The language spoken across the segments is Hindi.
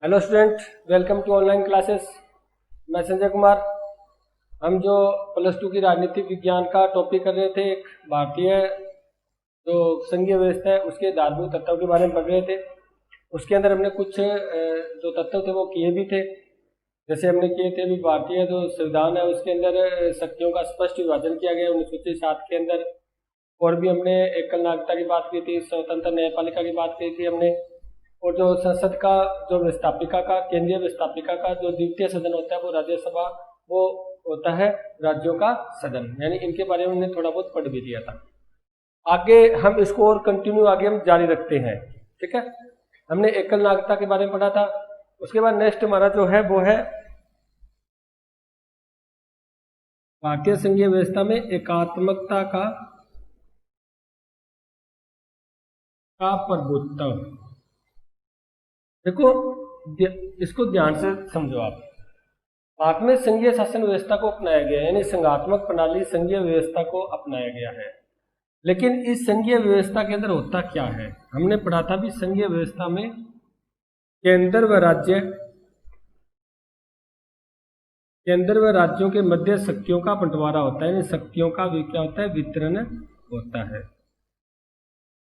Hello student, welcome to online classes. मैं संजय कुमार। हम जो +2 की राजनीतिक विज्ञान का टॉपिक कर रहे थे, एक भारतीय जो संघीय व्यवस्था है उसके आधारभूत तत्वों के बारे में पढ़ रहे थे। उसके अंदर हमने कुछ जो तत्व थे वो किए भी थे। जैसे हमने किए थे भी भारतीय जो संविधान है उसके अंदर शक्तियों का स्पष्ट विभाजन किया गया 1907 के अंदर। और भी हमने एकल नागरिकता की बात की थी, स्वतंत्र न्यायपालिका की बात की थी हमने। और जो संसद का जो व्यवस्थापिका का केंद्रीय व्यवस्थापिका का जो द्वितीय सदन होता है वो राज्यसभा, वो होता है राज्यों का सदन। यानी इनके बारे में हमने थोड़ा बहुत पढ़ भी दिया था। आगे हम इसको और कंटिन्यू आगे हम जारी रखते हैं। ठीक है, हमने एकल नागरिकता के बारे में पढ़ा था। उसके बाद नेक्स्ट हमारा जो है वो है भारतीय संघीय व्यवस्था में एकात्मकता का प्रभुत्व। देखो, इसको ध्यान से समझो आप। भारत में संघीय शासन व्यवस्था को अपनाया गया है, यानी संघात्मक प्रणाली संघीय व्यवस्था को अपनाया गया है। लेकिन इस संघीय व्यवस्था के अंदर होता क्या है, हमने पढ़ा था भी संघीय व्यवस्था में केंद्र व राज्यों के मध्य शक्तियों का बंटवारा होता है, यानी शक्तियों का भी क्या होता है, वितरण होता है।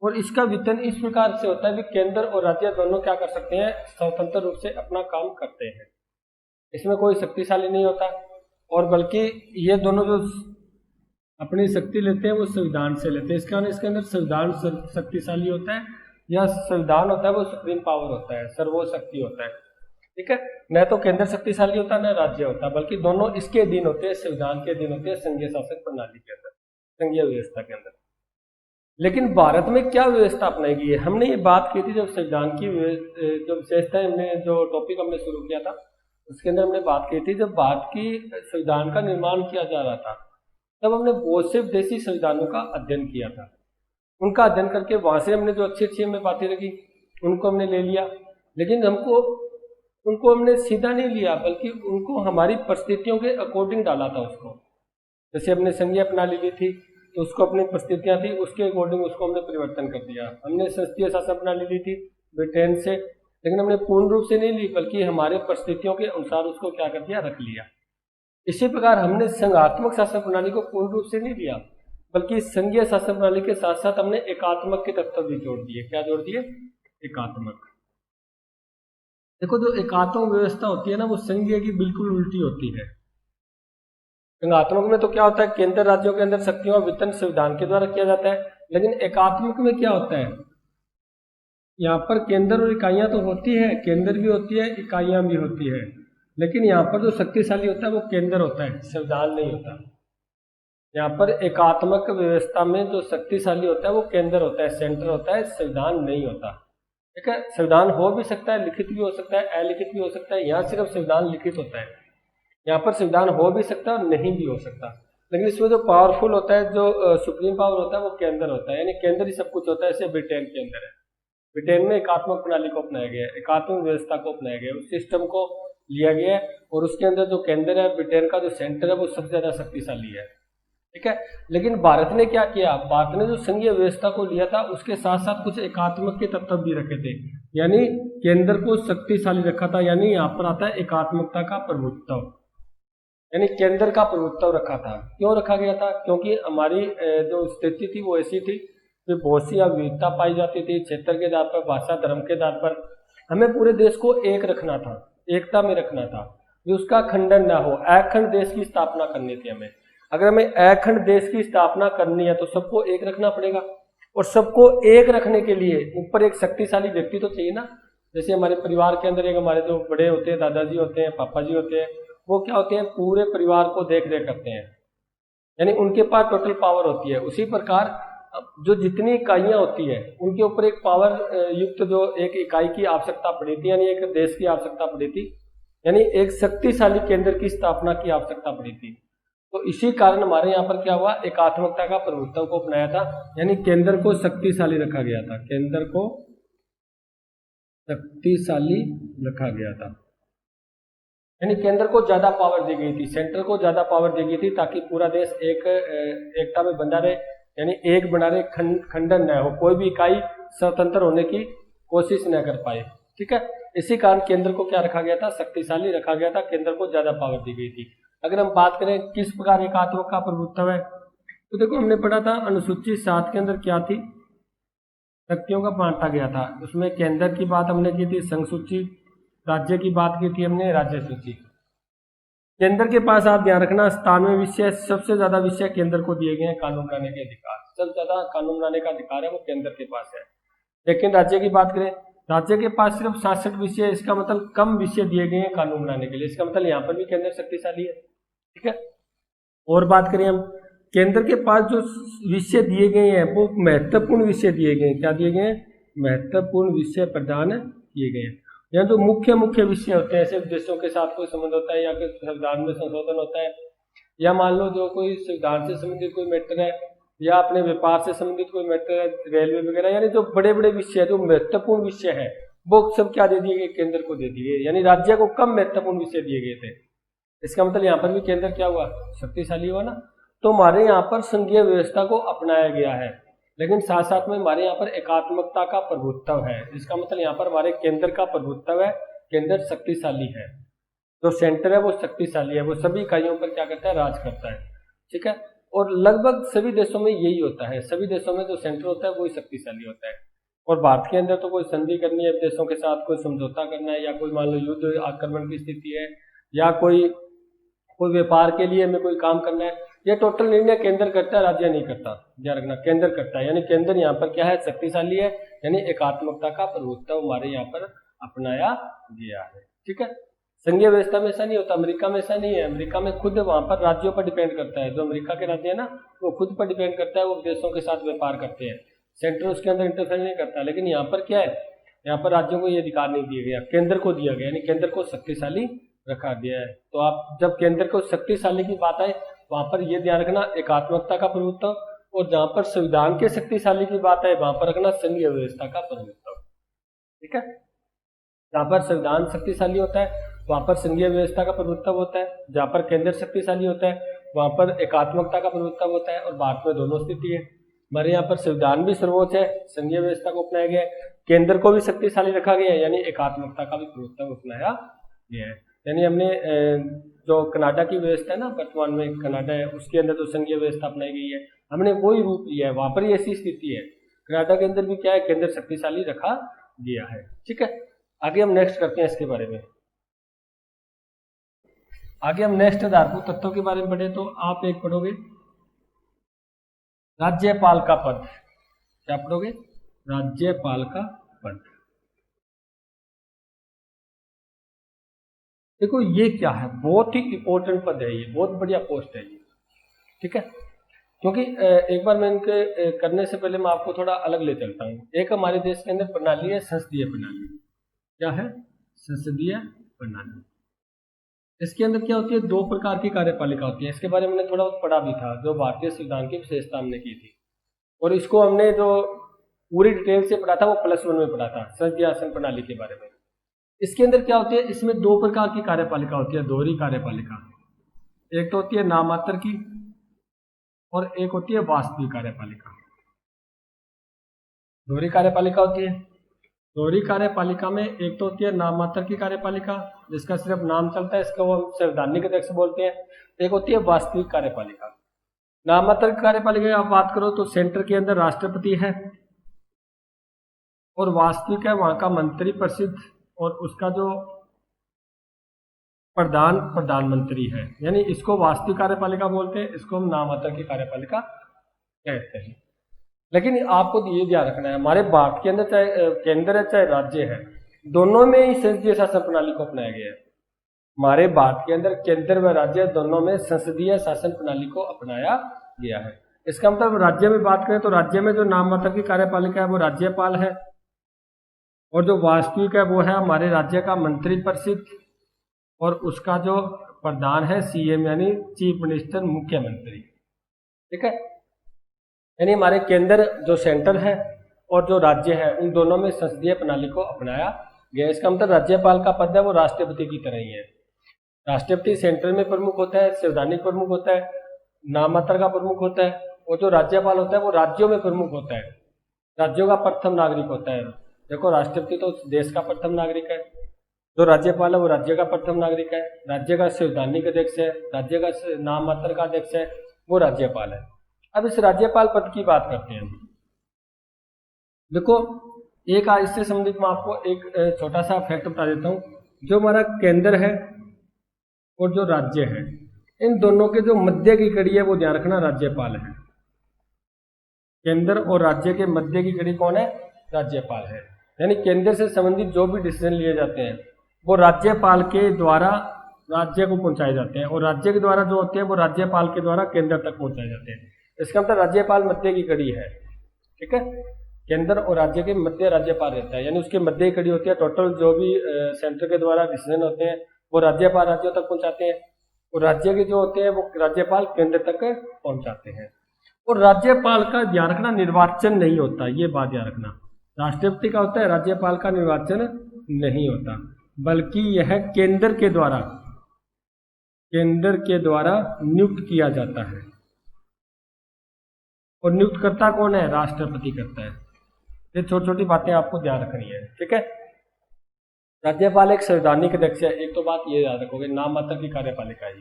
और इसका वितरण इस प्रकार से होता है कि केंद्र और राज्य दोनों क्या कर सकते हैं, स्वतंत्र रूप से अपना काम करते हैं। इसमें कोई शक्तिशाली नहीं होता, और बल्कि ये दोनों जो अपनी शक्ति लेते हैं वो संविधान से लेते हैं। इसके कारण इसके अंदर संविधान शक्तिशाली होता है, या संविधान होता है वो सुप्रीम पावर होता है, सर्वशक्ति होता है। ठीक है, न तो केंद्र शक्तिशाली होता है न राज्य होता, बल्कि दोनों इसके अधीन होते हैं, संविधान के अधीन होते हैं, संघीय शासन प्रणाली के अंदर, संघीय व्यवस्था के अंदर। लेकिन भारत में क्या व्यवस्था अपनाई गई है, हमने ये बात की थी जब संविधान की जो विशेषता हमने जो टॉपिक हमने शुरू किया था उसके अंदर हमने बात की थी। जब भारत की संविधान का निर्माण किया जा रहा था तब हमने बहुत से विदेशी संविधानों का अध्ययन किया था। उनका अध्ययन करके वहां से हमने जो अच्छी हमें बातें लगी उनको हमने ले लिया। लेकिन उनको हमने सीधा नहीं लिया, बल्कि उनको हमारी परिस्थितियों के अकॉर्डिंग डाला था उसको। जैसे हमने संघीय प्रणाली ली थी तो उसको अपनी परिस्थितियां थी, उसके अकॉर्डिंग उसको हमने परिवर्तन कर दिया। हमने संसदीय शासन प्रणाली ली थी ब्रिटेन से, लेकिन हमने पूर्ण रूप से नहीं ली, बल्कि हमारे परिस्थितियों के अनुसार उसको क्या कर दिया, रख लिया। इसी प्रकार हमने संघात्मक शासन प्रणाली को पूर्ण रूप से नहीं लिया, बल्कि संघीय शासन प्रणाली के साथ साथ हमने एकात्मक के तत्व भी जोड़ दिए। क्या जोड़ दिए? एकात्मक। देखो, जो एकात्मक व्यवस्था होती है ना, वो संघीय की बिल्कुल उल्टी होती है। संघात्मक में तो क्या होता है, केंद्र राज्यों के अंदर शक्तियों का वितरण संविधान के द्वारा किया जाता है। लेकिन एकात्मक में क्या होता है, यहाँ पर केंद्र और इकाइयां तो होती है, केंद्र भी होती है, इकाइयां भी होती है, लेकिन यहाँ पर जो शक्तिशाली होता है वो केंद्र होता है, संविधान नहीं होता। यहाँ पर एकात्मक व्यवस्था में जो शक्तिशाली होता है वो केंद्र होता है, सेंटर होता है, संविधान नहीं होता। ठीक है, संविधान हो भी सकता है, लिखित भी हो सकता है, अलिखित भी हो सकता है। यहाँ सिर्फ संविधान लिखित होता है। यहाँ पर संविधान हो भी सकता है और नहीं भी हो सकता। लेकिन इसमें जो पावरफुल होता है, जो सुप्रीम पावर होता है, वो केंद्र होता है, यानी केंद्र ही सब कुछ होता है। जैसे ब्रिटेन के अंदर है, ब्रिटेन में एकात्मक प्रणाली को अपनाया गया है, एकात्मक व्यवस्था को अपनाया गया है, उस सिस्टम को लिया गया है, और उसके अंदर जो केंद्र है, ब्रिटेन का जो सेंटर है, वो सबसे ज्यादा शक्तिशाली है। ठीक है, लेकिन भारत ने क्या किया, भारत ने जो संघीय व्यवस्था को लिया था उसके साथ साथ कुछ एकात्मक के तत्व भी रखे थे, यानी केंद्र को शक्तिशाली रखा था। यानी यहाँ पर आता है एकात्मकता का प्रभुत्व, यानी केंद्र का प्रभुत्व रखा था। क्यों रखा गया था? क्योंकि हमारी जो स्थिति थी वो ऐसी थी कि बहुत सी विविधता पाई जाती थी, क्षेत्र के आधार पर, भाषा, धर्म के आधार पर। हमें पूरे देश को एक रखना था, एकता में रखना था, कि उसका खंडन ना हो। अखंड देश की स्थापना करनी थी हमें। अगर हमें अखंड देश की स्थापना करनी है तो सबको एक रखना पड़ेगा, और सबको एक रखने के लिए ऊपर एक शक्तिशाली व्यक्ति तो चाहिए ना। जैसे हमारे परिवार के अंदर एक हमारे जो बड़े होते हैं, दादाजी होते हैं, पापा जी होते हैं, वो क्या होते हैं, पूरे परिवार को देख रेख करते हैं, यानी उनके पास टोटल पावर होती है। उसी प्रकार जो जितनी इकाइयां होती है उनके ऊपर एक पावर युक्त जो एक इकाई की आवश्यकता पड़ी थी, यानी एक देश की आवश्यकता पड़ी थी, यानी एक शक्तिशाली केंद्र की स्थापना की आवश्यकता पड़ी थी। तो इसी कारण हमारे यहाँ पर क्या हुआ, एकात्मकता का प्रभुत्व को अपनाया था, यानी केंद्र को शक्तिशाली रखा गया था, केंद्र को शक्तिशाली रखा गया था, यानी केंद्र को ज्यादा पावर दी गई थी, सेंटर को ज्यादा पावर दी गई थी, ताकि पूरा देश एकता में बंधा रहे, यानी एक बना रहे, खंडन न हो, कोई भी इकाई स्वतंत्र होने की कोशिश न कर पाए। ठीक है, इसी कारण केंद्र को क्या रखा गया था, शक्तिशाली रखा गया था, केंद्र को ज्यादा पावर दी गई थी। अगर हम बात करें किस प्रकार एकात्मक का प्रभुत्व है, तो देखो हमने पढ़ा था अनुसूची 7 के अंदर क्या थी, शक्तियों का बांटा गया था। उसमें केंद्र की बात हमने की थी, संघ सूची, राज्य की बात की थी हमने, राज्य सूची। केंद्र के पास आप ध्यान रखना 97 विषय, सबसे ज्यादा विषय केंद्र को दिए गए हैं कानून बनाने के अधिकार, सबसे ज्यादा कानून बनाने का अधिकार है वो केंद्र के पास है। लेकिन राज्य की बात करें, राज्य के पास सिर्फ 66 विषय, इसका मतलब कम विषय दिए गए हैं कानून बनाने के लिए, इसका मतलब यहाँ पर भी केंद्र शक्तिशाली है। ठीक है, और बात करें हम, केंद्र के पास जो विषय दिए गए हैं वो महत्वपूर्ण विषय दिए गए हैं, क्या दिए गए हैं, महत्वपूर्ण विषय प्रदान किए गए हैं। यहाँ जो मुख्य विषय होते हैं, ऐसे देशों के साथ कोई संबंध होता है या फिर संविधान में संशोधन होता है, या मान लो जो कोई संविधान से संबंधित कोई मैटर है, या अपने व्यापार से संबंधित कोई मैटर है, रेलवे वगैरह, यानी जो बड़े बड़े विषय है, जो महत्वपूर्ण विषय है, वो सब क्या दे दिए गए, केंद्र को दे दिए, यानी राज्य को कम महत्वपूर्ण विषय दिए गए थे। इसका मतलब यहाँ पर भी केंद्र क्या हुआ, शक्तिशाली हुआ ना। तो हमारे यहाँ पर संघीय व्यवस्था को अपनाया गया है, लेकिन साथ साथ में हमारे यहाँ पर एकात्मकता का प्रभुत्व है। इसका मतलब यहाँ पर हमारे केंद्र का प्रभुत्व है, केंद्र शक्तिशाली है, जो सेंटर है वो शक्तिशाली है, वो सभी इकाइयों पर क्या करता है, राज करता है। ठीक है, और लगभग सभी देशों में यही होता है, सभी देशों में जो सेंटर होता है वही शक्तिशाली होता है। और भारत के अंदर तो कोई संधि करनी है देशों के साथ, कोई समझौता करना है, या कोई मान लो युद्ध आक्रमण की स्थिति है, या कोई व्यापार के लिए हमें कोई काम करना है, ये टोटल निर्णय केंद्र करता है, राज्य नहीं करता। ध्यान रखना, केंद्र करता है, यानी केंद्र यहाँ पर क्या है, शक्तिशाली है, यानी एकात्मकता का प्रभुत्व हमारे यहाँ पर अपनाया गया है। ठीक है, संघीय व्यवस्था में ऐसा नहीं होता, अमेरिका में ऐसा नहीं है। अमेरिका में खुद वहां पर राज्यों पर डिपेंड करता है, जो अमेरिका के राज्य है ना, वो खुद पर डिपेंड करता है, वो देशों के साथ व्यापार करते हैं, सेंटर उसके अंदर इंटरफेयर नहीं करता। लेकिन यहाँ पर क्या है, यहाँ पर राज्यों को ये अधिकार नहीं दिया गया, केंद्र को दिया गया, यानी केंद्र को शक्तिशाली रखा गया है। तो आप जब केंद्र को शक्तिशाली की बात आए, वहां पर यह ध्यान रखना एकात्मकता का प्रभुत्व, और जहां पर संविधान के शक्तिशाली की बात है वहां पर रखना संघीय व्यवस्था का प्रभुत्व। ठीक है, जहां पर संविधान शक्तिशाली होता है वहां पर संघीय व्यवस्था का प्रभुत्व होता है, जहां पर केंद्र शक्तिशाली होता है वहां पर एकात्मकता का प्रभुत्व होता है। और भारत में दोनों स्थिति है, हमारे यहाँ पर संविधान भी सर्वोच्च है, संघीय व्यवस्था को अपनाया गया है, केंद्र को भी शक्तिशाली रखा गया है, यानी एकात्मकता का भी प्रभुत्व अपनाया गया है। यानी हमने जो कनाडा की व्यवस्था है ना, वर्तमान में कनाडा है, उसके अंदर जो संघीय व्यवस्था अपनाई गई है, हमने वही रूप लिया है, वहां पर ही ऐसी स्थिति है। कनाडा के अंदर भी क्या है, केंद्र शक्तिशाली रखा गया है। ठीक है, आगे हम नेक्स्ट करते हैं इसके बारे में। आगे हम नेक्स्ट आधारभूत तत्वों के बारे में पढ़े, तो आप एक पढ़ोगे राज्यपाल का पद। क्या पढ़ोगे, राज्यपाल का पद। देखो ये क्या है, बहुत ही इंपॉर्टेंट पद है, ये बहुत बढ़िया पोस्ट है ये। ठीक है, क्योंकि एक बार मैं इनके करने से पहले मैं आपको थोड़ा अलग ले चलता हूँ। एक हमारे देश के अंदर प्रणाली है संसदीय प्रणाली। क्या है, संसदीय प्रणाली। इसके अंदर क्या होती है, 2 प्रकार की कार्यपालिका होती है। इसके बारे में मैंने थोड़ा पढ़ा भी था, जो भारतीय संविधान की विशेषता हमने की थी, और इसको हमने जो पूरी डिटेल से पढ़ा था वो +1 में पढ़ा था, संसदीय आसन प्रणाली के बारे में। इसके अंदर क्या होती है, इसमें 2 प्रकार की कार्यपालिका होती है, दोहरी कार्यपालिका। एक तो होती है नामात्र की और एक होती है वास्तविक कार्यपालिका। दोहरी कार्यपालिका होती है, दोहरी कार्यपालिका में एक तो होती है नाममात्र की कार्यपालिका, जिसका सिर्फ नाम चलता है, इसको हम संवैधानिक अध्यक्ष बोलते हैं। एक होती है वास्तविक कार्यपालिका। नाममात्र की कार्यपालिका की आप बात करो तो सेंटर के अंदर राष्ट्रपति है, और वास्तविक है वहां का मंत्री परिषद, और उसका जो प्रधानमंत्री है, यानी इसको वास्तविक कार्यपालिका बोलते हैं, इसको हम नाममात्र की कार्यपालिका कहते हैं। लेकिन आपको ये ध्यान रखना है, हमारे भारत के अंदर चाहे केंद्र है चाहे राज्य है, दोनों में ही संसदीय शासन प्रणाली को अपनाया गया है। हमारे भारत के अंदर केंद्र व राज्य दोनों में संसदीय शासन प्रणाली को अपनाया गया है। इसका मतलब राज्य में बात करें तो राज्य में जो नाममात्र की कार्यपालिका है वो राज्यपाल है, और जो वास्तविक है वो है हमारे राज्य का मंत्री परिषद, और उसका जो प्रधान है सीएम यानी चीफ मिनिस्टर, मुख्यमंत्री। ठीक है, यानी हमारे केंद्र जो सेंटर है और जो राज्य है उन दोनों में संसदीय प्रणाली को अपनाया गया। इसका मतलब राज्यपाल का पद है वो राष्ट्रपति की तरह ही है। राष्ट्रपति सेंटर में प्रमुख होता है, संवैधानिक प्रमुख होता है, नाममात्र का प्रमुख होता है, और जो राज्यपाल होता है वो राज्यों में प्रमुख होता है, राज्यों का प्रथम नागरिक होता है। देखो राष्ट्रपति तो उस देश का प्रथम नागरिक है, जो राज्यपाल है वो राज्य का प्रथम नागरिक है, राज्य का संवैधानिक अध्यक्ष है, राज्य का नाम मात्र का अध्यक्ष है, वो राज्यपाल है। अब इस राज्यपाल पद की बात करते हैं। देखो एक इससे संबंधित मैं आपको एक छोटा सा फैक्ट बता देता हूँ। जो हमारा केंद्र है और जो राज्य है, इन दोनों के जो मध्य की कड़ी है वो ध्यान रखना राज्यपाल है। केंद्र और राज्य के मध्य की कड़ी कौन है? राज्यपाल है। यानी केंद्र से संबंधित जो भी डिसीजन लिए जाते हैं वो राज्यपाल के द्वारा राज्य को पहुंचाए जाते हैं, और राज्य के द्वारा जो होते हैं वो राज्यपाल के द्वारा केंद्र तक पहुंचाए जाते हैं। इसका मतलब राज्यपाल मध्य की कड़ी है। ठीक है, केंद्र और राज्य के मध्य राज्यपाल रहता है, यानी उसके मध्य की कड़ी होती है। टोटल जो भी सेंटर के द्वारा डिसीजन होते हैं वो राज्यपाल राज्यों तक पहुंचाते हैं, और राज्य के जो होते हैं वो राज्यपाल केंद्र तक पहुंचाते हैं। और राज्यपाल का ध्यान रखना निर्वाचन नहीं होता, ये बात ध्यान रखना। राष्ट्रपति का होता है, राज्यपाल का निर्वाचन नहीं होता, बल्कि यह केंद्र के द्वारा नियुक्त किया जाता है। और नियुक्त करता कौन है? राष्ट्रपति करता है। ये छोटी छोटी बातें आपको ध्यान रखनी है। ठीक है, राज्यपाल एक संवैधानिक अध्यक्ष है, एक तो बात ये याद रखोगे, नाम मात्र की कार्यपालिका है।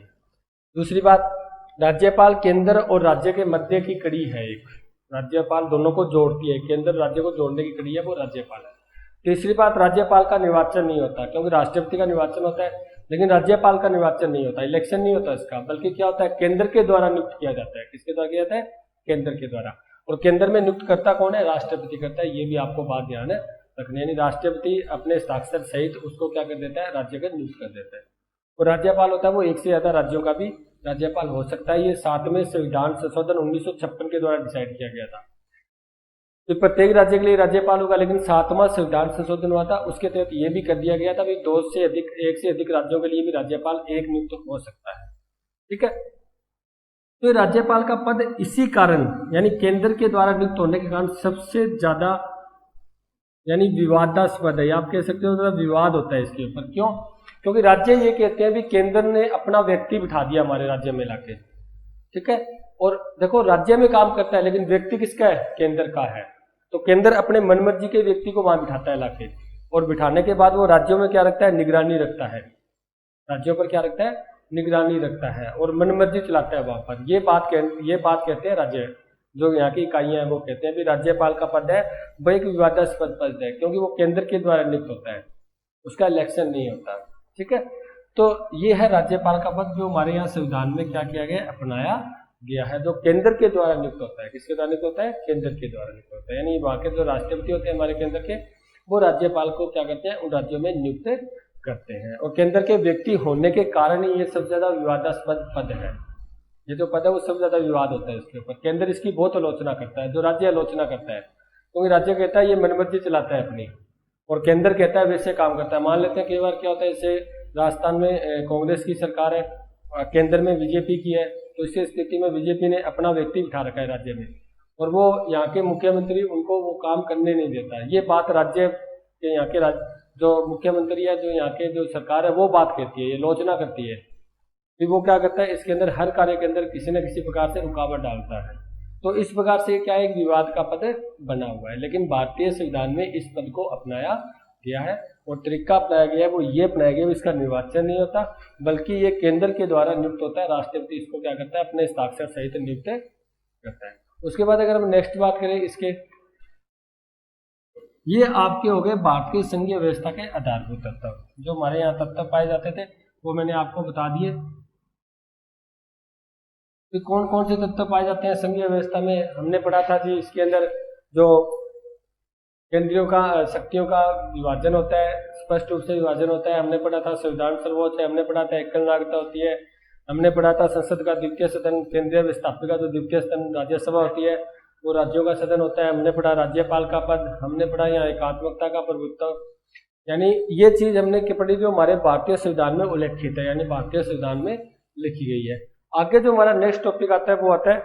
दूसरी बात, राज्यपाल केंद्र और राज्य के मध्य की कड़ी है। एक राज्यपाल दोनों को जोड़ती है, केंद्र राज्य को जोड़ने की कड़ी है वो राज्यपाल है। तीसरी बात, राज्यपाल का निर्वाचन नहीं होता, क्योंकि राष्ट्रपति का निर्वाचन होता है लेकिन राज्यपाल का निर्वाचन नहीं होता, इलेक्शन नहीं होता इसका, बल्कि क्या होता है? केंद्र के द्वारा नियुक्त किया जाता है। किसके द्वारा किया जाता है? केंद्र के द्वारा। और केंद्र में नियुक्त करता कौन है? राष्ट्रपति करता है। ये भी आपको बात ध्यान रखनी है। यानी राष्ट्रपति अपने हस्ताक्षर सहित उसको क्या कर देता है? राज्य का नियुक्त कर देता है। और राज्यपाल होता है वो एक से ज्यादा राज्यों का भी राज्यपाल हो सकता है। ये 7वें संविधान संशोधन 1956 के द्वारा डिसाइड किया गया था। तो प्रत्येक राज्य के लिए राज्यपाल होगा, लेकिन 7वां संविधान संशोधन हुआ था, उसके तहत ये भी कर दिया गया था भी एक से अधिक राज्यों के लिए भी राज्यपाल एक नियुक्त हो सकता है। ठीक है, तो राज्यपाल का पद इसी कारण, यानी केंद्र के द्वारा नियुक्त होने के कारण सबसे ज्यादा यानी विवादास्पद है। आप कह सकते हो विवाद होता है इसके ऊपर। क्यों? क्योंकि राज्य ये कहते हैं भी केंद्र ने अपना व्यक्ति बिठा दिया हमारे राज्य में लाके। ठीक है, और देखो राज्य में काम करता है लेकिन व्यक्ति किसका है? केंद्र का है। तो केंद्र अपने मनमर्जी के व्यक्ति को वहां बिठाता है लाके, और बिठाने के बाद वो राज्यों में क्या रखता है? निगरानी रखता है। राज्यों पर क्या रखता है? निगरानी रखता है, और मनमर्जी चलाता है वहां पर। ये बात कहते हैं राज्य, जो यहाँ की इकाइयां हैं वो कहते हैं भी राज्यपाल का पद है वो एक विवादास्पद पद है, क्योंकि वो केंद्र के द्वारा नियुक्त होता है, उसका इलेक्शन नहीं होता। ठीक है, तो ये है राज्यपाल का पद जो हमारे यहाँ संविधान में क्या किया गया? अपनाया गया है, जो केंद्र के द्वारा नियुक्त होता है। किसके द्वारा नियुक्त होता है? केंद्र के द्वारा नियुक्त होता है। यानी वहाँ के जो राष्ट्रपति होते हैं हमारे केंद्र के, वो राज्यपाल को क्या करते हैं? उन राज्यों में नियुक्त करते हैं। और केंद्र के व्यक्ति होने के कारण ही ये सबसे ज्यादा विवादास्पद पद है। ये जो पद है वो सबसे ज्यादा विवाद होता है इसके ऊपर। केंद्र इसकी बहुत आलोचना करता है, जो राज्य आलोचना करता है, क्योंकि राज्य कहता है ये मनमर्जी चलाता है अपनी, और केंद्र कहता है वैसे काम करता है। मान लेते हैं कई बार क्या होता है, जैसे राजस्थान में कांग्रेस की सरकार है, केंद्र में बीजेपी की है, तो इस स्थिति में बीजेपी ने अपना व्यक्ति बिठा रखा है राज्य में, और वो यहाँ के मुख्यमंत्री उनको वो काम करने नहीं देता है। ये बात राज्य के यहाँ के जो मुख्यमंत्री है, जो यहाँ के जो सरकार है, वो बात कहती है, ये आलोचना करती है। फिर वो क्या करता है? इसके अंदर हर कार्य के अंदर किसी न किसी प्रकार से रुकावट डालता है। तो इस प्रकार से क्या एक विवाद का पद बना हुआ है। लेकिन भारतीय संविधान में इस पद को अपनाया गया है, और तरीका अपनाया गया है वो ये अपनाया गया, इसका निर्वाचन नहीं होता, बल्कि ये केंद्र के द्वारा नियुक्त होता है। राष्ट्रपति इसको क्या करता है? अपने हस्ताक्षर सहित नियुक्त करता है। उसके बाद अगर हम नेक्स्ट बात करें इसके, ये आपके हो गए भारतीय संघीय व्यवस्था के आधारभूत तत्व। जो हमारे यहाँ तत्व पाए जाते थे वो मैंने आपको बता दिए। तो कौन कौन से तत्व पाए जाते हैं संघीय व्यवस्था में? हमने पढ़ा था जी, इसके अंदर जो केंद्रीयों का शक्तियों का विभाजन होता है, स्पष्ट रूप से विभाजन होता है। हमने पढ़ा था संविधान सर्वोच्च है, हमने पढ़ा था एकल नागरिकता होती है, हमने पढ़ा था संसद का द्वितीय सदन, केंद्रीय व्यवस्थापिका जो द्वितीय सदन राज्यसभा होती है वो राज्यों का सदन होता है। हमने पढ़ा राज्यपाल का पद, हमने पढ़ा यहाँ एकात्मकता का प्रभुत्व। यानी ये चीज हमने पढ़ी जो हमारे भारतीय संविधान में उल्लेखित है, यानी भारतीय संविधान में लिखी गई है। आगे जो हमारा नेक्स्ट टॉपिक आता है वो आता है,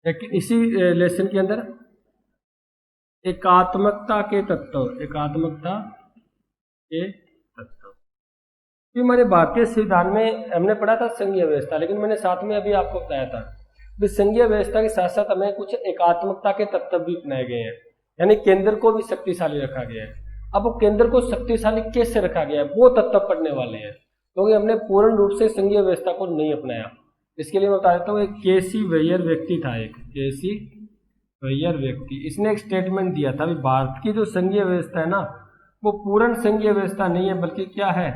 लेकिन इसी लेसन के अंदर एकात्मकता के तत्व। एकात्मकता के तत्व कि हमारे भारतीय संविधान में हमने पढ़ा था संघीय व्यवस्था, लेकिन मैंने साथ में अभी आपको बताया था कि संघीय व्यवस्था के साथ साथ हमें कुछ एकात्मकता के तत्व भी अपनाए गए हैं। यानी केंद्र को भी शक्तिशाली रखा गया है। अब वो केंद्र को शक्तिशाली कैसे रखा गया है वो तत्व पढ़ने वाले हैं, क्योंकि हमने पूर्ण रूप से संघीय व्यवस्था को नहीं अपनाया। इसके लिए मैं बता देता हूँ, एक केसी वेयर व्यक्ति था, एक केसी वेयर व्यक्ति, इसने एक स्टेटमेंट दिया था, अभी भारत की जो संघीय व्यवस्था है ना वो पूर्ण संघीय व्यवस्था नहीं है, बल्कि क्या है,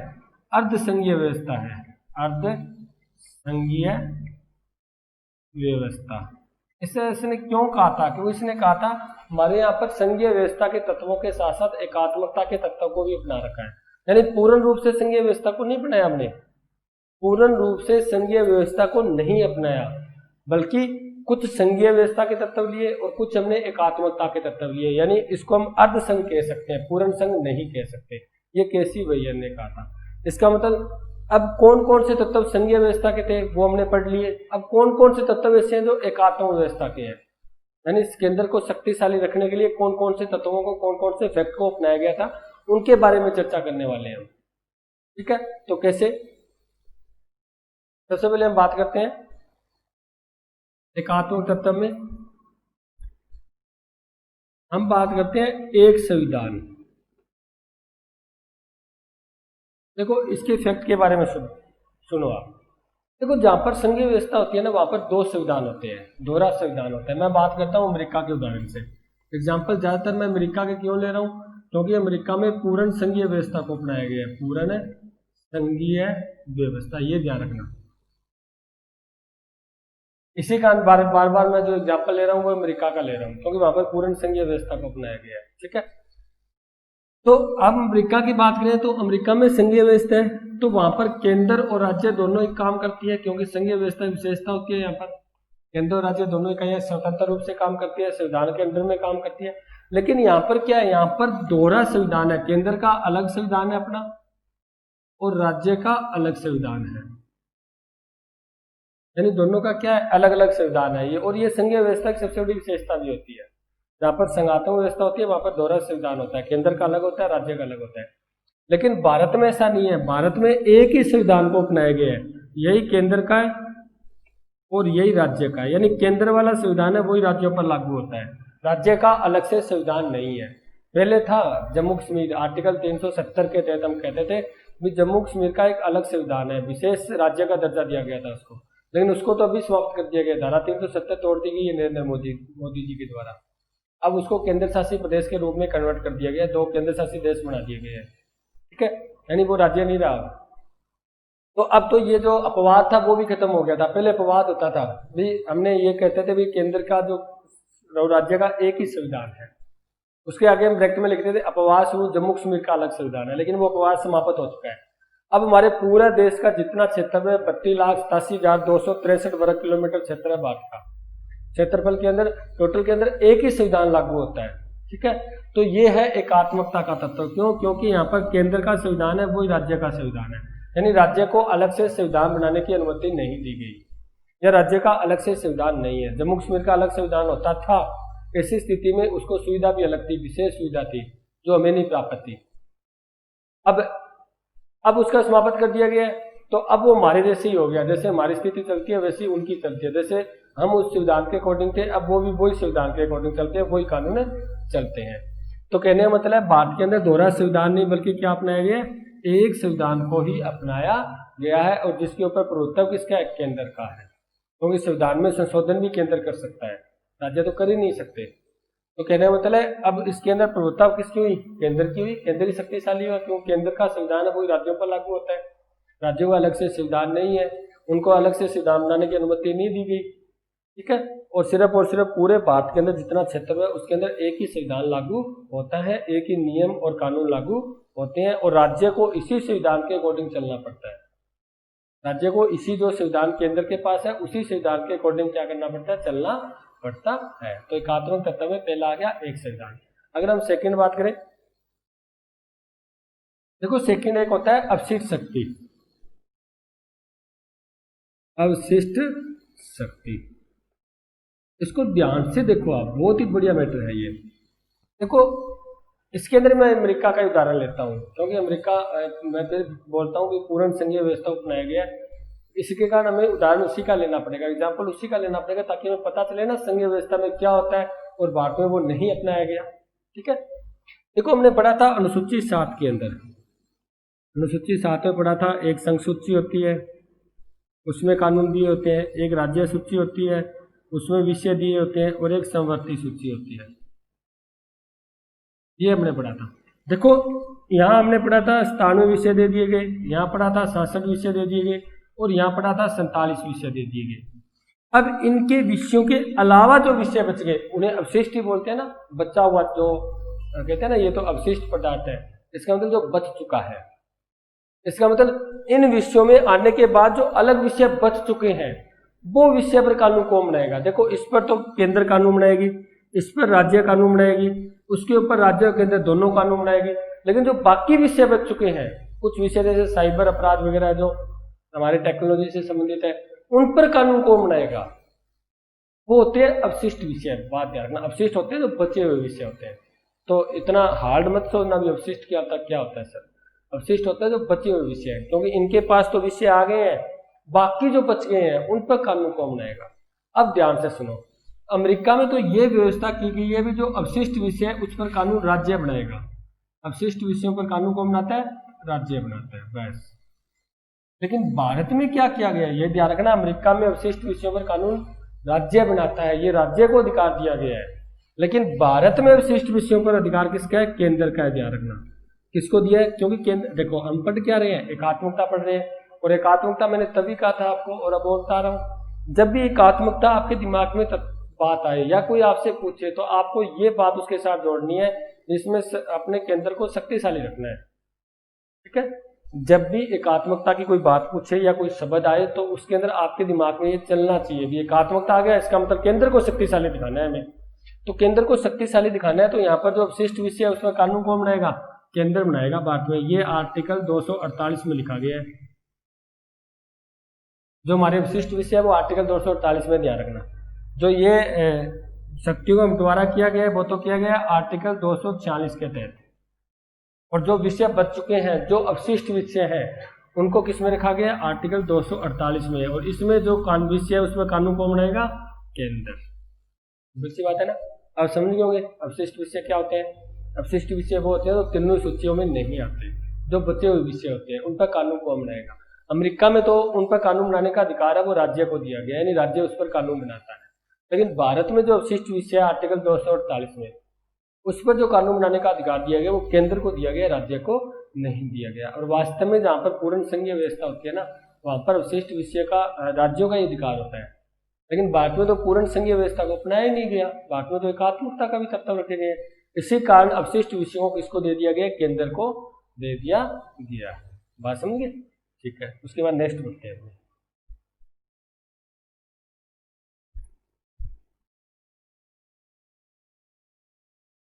अर्ध संघीय व्यवस्था है, अर्ध संघीय व्यवस्था। इसे इसने क्यों कहा था, क्योंकि इसने कहा था हमारे यहाँ पर संघीय व्यवस्था के तत्वों के साथ साथ एकात्मकता के तत्वों को भी अपना रखा है। यानी पूर्ण रूप से संघीय व्यवस्था को नहीं अपनाया हमने, पूर्ण रूप से संघीय व्यवस्था को नहीं अपनाया, बल्कि कुछ संघीय व्यवस्था के तत्व लिए और कुछ हमने एकात्मकता के तत्व लिए। यानी इसको हम अर्ध संघ कह सकते हैं, पूर्ण संघ नहीं कह सकते। ये केसी वेयर ने कहा था। इसका मतलब अब कौन कौन से तत्व संघीय व्यवस्था के थे वो हमने पढ़ लिए। अब कौन कौन से तत्व ऐसे हैं जो एकात्म व्यवस्था के हैं, यानी इस केंद्र को शक्तिशाली रखने के लिए कौन कौन से तत्वों को, कौन कौन से फैक्ट को अपनाया गया था, उनके बारे में चर्चा करने वाले हैं हम। ठीक है, तो कैसे, सबसे पहले हम बात करते हैं एकात्मक तत्व में। हम बात करते हैं एक संविधान। देखो इसके फैक्ट के बारे में सुनो आप। देखो जहां पर संघीय व्यवस्था होती है ना वहां पर दो संविधान होते हैं, दोहरा संविधान होता है। मैं बात करता हूं अमेरिका के उदाहरण से। एग्जाम्पल ज्यादातर मैं अमेरिका के क्यों ले रहा हूं, क्योंकि अमेरिका में पूर्ण संघीय व्यवस्था को अपनाया गया है, पूर्ण संघीय व्यवस्था, ये ध्यान रखना। इसी कारण बार बार मैं जो एग्जाम्पल ले रहा हूँ वो अमेरिका का ले रहा हूँ, क्योंकि वहां पर पूर्ण संघीय व्यवस्था को अपनाया गया है। ठीक है, तो अब अमेरिका की बात करें तो अमेरिका में संघीय व्यवस्था है, तो वहां पर केंद्र और राज्य दोनों ही काम करती है, क्योंकि संघीय व्यवस्था की विशेषता होती है यहाँ पर केंद्र और राज्य दोनों इकाइयां स्वतंत्र रूप से काम करती है, संविधान के अंडर में काम करती है। लेकिन यहाँ पर क्या है, यहाँ पर दोहरा संविधान है, केंद्र का अलग संविधान है अपना और राज्य का अलग संविधान है, यानी दोनों का क्या है, अलग अलग संविधान है ये। और ये संघीय व्यवस्था की सबसे बड़ी विशेषता भी होती है। जहां पर संघात्मक व्यवस्था होती है वहां पर दोहरा संविधान होता है, केंद्र का अलग होता है, राज्य का अलग होता है। लेकिन भारत में ऐसा नहीं है, भारत में एक ही संविधान को अपनाया गया है, यही केंद्र का है और यही राज्य का है। यानी केंद्र वाला संविधान है वही राज्यों पर लागू होता है, राज्य का अलग से संविधान नहीं है। पहले था जम्मू कश्मीर, आर्टिकल 370 के तहत हम कहते थे कि जम्मू कश्मीर का एक अलग संविधान है, विशेष राज्य का दर्जा दिया गया था उसको, लेकिन उसको तो अभी समाप्त कर दिया गया। धारा 370 तोड़ दी गई है नरेंद्र मोदी जी के द्वारा। अब उसको केंद्र शासित प्रदेश के रूप में कन्वर्ट कर दिया गया, 2 केंद्र शासित देश बना दिए गए हैं। ठीक है, यानी वो राज्य नहीं रहा। तो अब तो ये जो अपवाद था वो भी खत्म हो गया था। पहले अपवाद होता था भी, हमने ये कहते थे भी केंद्र का जो राज्य का एक ही संविधान है, उसके आगे हम ब्रैकेट में लिखते थे अपवाद स्वरूप जम्मू कश्मीर का अलग संविधान है, लेकिन वो अपवाद समाप्त हो चुका है। अब हमारे पूरा देश का जितना क्षेत्र है 32,87,263 वर्ग किलोमीटर क्षेत्र है भारत का, क्षेत्रफल के अंदर टोटल के अंदर एक ही संविधान लागू होता है। ठीक है, तो ये है एकात्मकता का तत्व। क्यों, क्योंकि यहाँ पर केंद्र का संविधान है वही राज्य का संविधान है, यानी राज्य को अलग से संविधान बनाने की अनुमति नहीं दी गई, या राज्य का अलग से संविधान नहीं है। जम्मू कश्मीर का अलग संविधान होता था, ऐसी स्थिति में उसको सुविधा भी अलग थी, विशेष सुविधा थी जो हमें नहीं प्राप्त थी। अब उसका समाप्त कर दिया गया, तो अब वो हमारे जैसे ही हो गया, जैसे हमारी स्थिति चलती है वैसी उनकी चलती है। जैसे हम उस संविधान के अकॉर्डिंग थे, अब वो भी वही संविधान के अकॉर्डिंग चलते हैं, वही कानून चलते हैं। तो कहने का मतलब है भारत के अंदर दोहरा संविधान नहीं बल्कि क्या अपनाया गया, एक संविधान को ही अपनाया गया है, और जिसके ऊपर प्रभुत्व किसका है, केंद्र का है। क्योंकि संविधान में संशोधन भी केंद्र कर सकता है, राज्य तो कर ही नहीं सकते। तो कहने का मतलब है अब इसके अंदर प्रभुत्व किसकी हुई, केंद्र की हुई, केंद्र ही शक्तिशाली हुआ, क्योंकि केंद्र का संविधान है वही राज्यों पर लागू होता है। राज्यों का अलग से संविधान नहीं है, उनको अलग से संविधान बनाने की अनुमति नहीं दी गई। ठीक है, और सिर्फ पूरे भारत के अंदर जितना क्षेत्र है उसके अंदर एक ही संविधान लागू होता है, एक ही नियम और कानून लागू होते हैं, और राज्य को इसी संविधान के अकॉर्डिंग चलना पड़ता है। राज्य को इसी जो संविधान केंद्र के पास है उसी संविधान के अकॉर्डिंग क्या करना पड़ता है, चलना पड़ता है। तो एकात्मक तत्व में पहला आ गया एक संविधान। अगर हम सेकंड बात करें, देखो सेकंड एक होता है अवशिष्ट शक्ति। अवशिष्ट शक्ति, इसको ध्यान से देखो आप, बहुत ही बढ़िया मैटर है ये। देखो इसके अंदर मैं अमेरिका का उदाहरण लेता हूँ, क्योंकि अमेरिका मैं फिर बोलता हूँ कि पूर्ण संघीय व्यवस्था अपनाया गया, इसके कारण हमें उदाहरण उसी का लेना पड़ेगा, एग्जाम्पल उसी का लेना पड़ेगा, ताकि हमें पता चले ना संघीय व्यवस्था में क्या होता है और भारत में वो नहीं अपनाया गया। ठीक है। देखो हमने पढ़ा था अनुसूची 7 के अंदर, अनुसूची 7 में पढ़ा था एक संघ सूची होती है, उसमें कानून दिए होते हैं, एक राज्य सूची होती है, उसमें विषय दिए होते हैं, और एक समवर्ती सूची होती है। ये हमने पढ़ा था। देखो यहाँ हमने पढ़ा था 97 विषय दे दिए गए, यहाँ पढ़ा था 67 विषय दे दिए गए, और यहाँ पढ़ा था 47 विषय दे दिए गए। अब इनके विषयों के अलावा जो विषय बच गए उन्हें अवशिष्ट ही बोलते हैं ना, बचा हुआ जो कहते हैं ना, ये तो अवशिष्ट पदार्थ है, इसका मतलब जो बच चुका है। इसका मतलब इन विषयों में आने के बाद जो अलग विषय बच चुके हैं वो विषय पर कानून कौन बनाएगा। देखो इस पर तो केंद्र कानून बनाएगी, इस पर राज्य कानून बनाएगी, उसके ऊपर राज्य और केंद्र दोनों कानून बनाएगी। लेकिन जो बाकी विषय बच चुके हैं, कुछ विषय जैसे साइबर अपराध वगैरह जो हमारे टेक्नोलॉजी से संबंधित है, उन पर कानून कौन बनाएगा, वो होते हैं अवशिष्ट विषय। बात ध्यान रखना, अवशिष्ट होते हैं जो बचे हुए विषय होते हैं। तो इतना हार्ड मत सोचना भी अवशिष्ट क्या होता है सर। अवशिष्ट होता है जो बचे हुए विषय है, क्योंकि इनके पास तो विषय आ गए हैं, बाकी जो बच गए हैं उन पर कानून कौन बनाएगा। अब ध्यान से सुनो, अमेरिका में तो ये व्यवस्था की गई है भी जो अवशिष्ट विषय है उस पर कानून राज्य बनाएगा। अवशिष्ट विषयों पर कानून कौन बनाता है, राज्य बनाता है बस। लेकिन भारत में क्या किया गया है, ये ध्यान रखना, अमेरिका में अवशिष्ट विषयों पर कानून राज्य बनाता है, ये राज्य को अधिकार दिया गया है। लेकिन भारत में अवशिष्ट विषयों पर अधिकार किसका है, केंद्र का है। ध्यान रखना किसको दिया है, क्योंकि केंद्र, देखो हम पढ़ क्या रहे हैं, एकात्मकता पढ़ रहे हैं, और एकात्मकता मैंने तभी कहा था आपको, और अब और बता रहा हूं, जब भी एकात्मकता आपके दिमाग में बात आए या कोई आपसे पूछे तो आपको ये बात उसके साथ जोड़नी है जिसमें अपने केंद्र को शक्तिशाली रखना है। ठीक है, जब भी एकात्मकता की कोई बात पूछे या कोई शब्द आए तो उसके अंदर आपके दिमाग में ये चलना चाहिए भी एकात्मकता आ गया, इसका मतलब केंद्र को शक्तिशाली दिखाना है हमें। तो केंद्र को शक्तिशाली दिखाना है तो यहाँ पर जो अवशिष्ट विषय है उसमें कानून कौन बनाएगा, केंद्र बनाएगा। बात में ये आर्टिकल 248 में लिखा गया है, जो हमारे अवशिष्ट विषय है वो आर्टिकल 248 में ध्यान रखना। जो ये शक्तियों का बंटवारा किया गया है वो तो किया गया आर्टिकल 246 के तहत, और जो विषय बच चुके हैं, जो अवशिष्ट विषय है, उनको किस में रखा गया, आर्टिकल 248 में। और इसमें जो कानून विषय है उसमें कानून कौन बनाएगा, केंद्र। दूसरी बात है ना, अब समझ गए होंगे अवशिष्ट विषय क्या होते हैं। अवशिष्ट विषय वो होते हैं जो तीनों सूचियों में नहीं आते, जो बचे हुए विषय होते हैं, उन पर कानून कौन बनाएगा। अमेरिका में तो उन पर कानून बनाने का अधिकार है वो राज्य को दिया गया, यानी राज्य उस पर कानून बनाता है। लेकिन भारत में जो अवशिष्ट विषय है आर्टिकल 248 में, उस पर जो कानून बनाने का अधिकार दिया गया वो केंद्र को दिया गया, राज्य को नहीं दिया गया। और वास्तव में जहाँ पर पूर्ण संघीय व्यवस्था होती है ना, वहाँ पर अवशिष्ट विषय का राज्यों का ही अधिकार होता है। लेकिन भारत में तो पूर्ण संघीय व्यवस्था को अपनाया ही नहीं गया, भारत में तो एकात्मकता का भी तत्व रखे गए। इसी कारण अवशिष्ट विषयों को किसको दे दिया गया, केंद्र को दे दिया गया। बात समझ गए, ठीक है। उसके बाद नेक्स्ट बढ़ते हैं।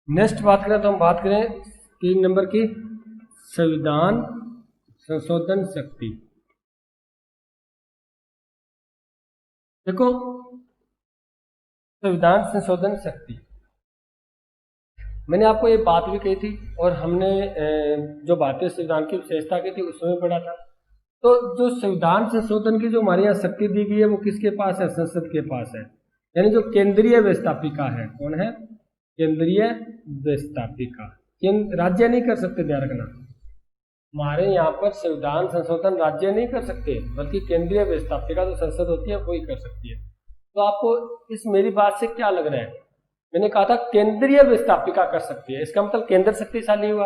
नेक्स्ट बात करें तो हम बात करें 3 नंबर की, संविधान संशोधन शक्ति। देखो संविधान संशोधन शक्ति, मैंने आपको ये बात भी कही थी और हमने जो भारतीय संविधान की विशेषता की थी उसमें पढ़ा था। तो जो संविधान संशोधन की जो हमारे यहाँ शक्ति दी गई है वो किसके पास है, संसद के पास है। यानी जो केंद्रीय व्यवस्थापिका है, कौन है, केंद्रीय व्यवस्थापिका। राज्य नहीं कर सकते, ध्यान रखना, हमारे यहाँ पर संविधान संशोधन राज्य नहीं कर सकते, बल्कि केंद्रीय व्यवस्थापिका जो संसद होती है वही कर सकती है। तो आपको इस मेरी बात से क्या लग रहा है, मैंने कहा था केंद्रीय व्यवस्थापिका कर सकती है, इसका मतलब केंद्र शक्तिशाली हुआ।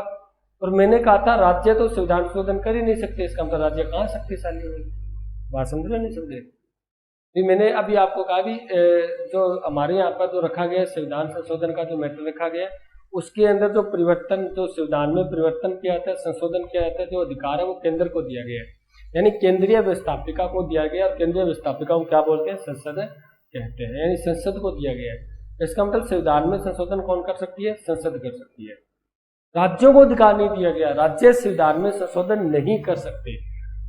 और मैंने कहा था राज्य तो संविधान संशोधन कर ही नहीं सकते, इसका मतलब राज्य कहाँ शक्तिशाली हुए। बात समझ रहे नहीं समझे। मैंने अभी आपको कहा भी जो हमारे यहाँ पर जो रखा गया संविधान संशोधन का जो मैटर रखा गया, उसके अंदर जो परिवर्तन, जो संविधान में परिवर्तन किया जाता है, संशोधन किया जाता है, जो अधिकार है वो केंद्र को दिया गया है, यानी केंद्रीय व्यवस्थापिका को दिया गया। और केंद्रीय व्यवस्थापिका को क्या बोलते हैं, संसद कहते हैं, यानी संसद को दिया गया है। इसका मतलब संविधान में संशोधन कौन कर सकती है, संसद कर सकती है। राज्यों को अधिकार नहीं दिया गया, राज्य संविधान में संशोधन नहीं कर सकते।